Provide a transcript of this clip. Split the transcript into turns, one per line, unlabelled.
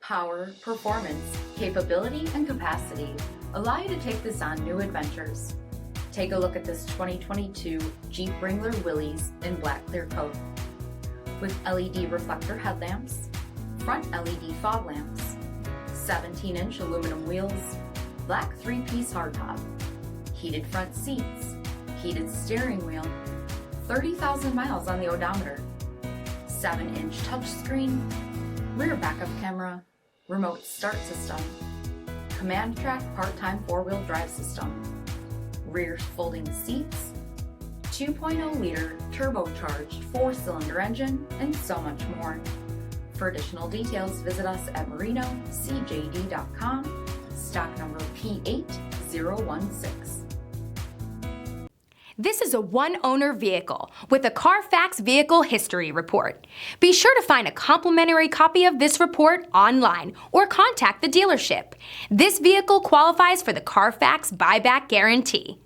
Power, performance, capability, and capacity allow you to take this on new adventures. Take a look at this 2022 Jeep Wrangler Willys in black clear coat. With LED reflector headlamps, front LED fog lamps, 17-inch aluminum wheels, black 3-piece hardtop, heated front seats, heated steering wheel, 30,000 miles on the odometer, 7-inch touchscreen, rear backup camera, remote start system, command track part-time 4-wheel drive system, rear folding seats, 2.0-liter turbocharged 4-cylinder engine, and so much more. For additional details, visit us at marinocjd.com, stock number P8016.
This is a one-owner vehicle with a Carfax Vehicle History Report. Be sure to find a complimentary copy of this report online or contact the dealership. This vehicle qualifies for the Carfax Buyback Guarantee.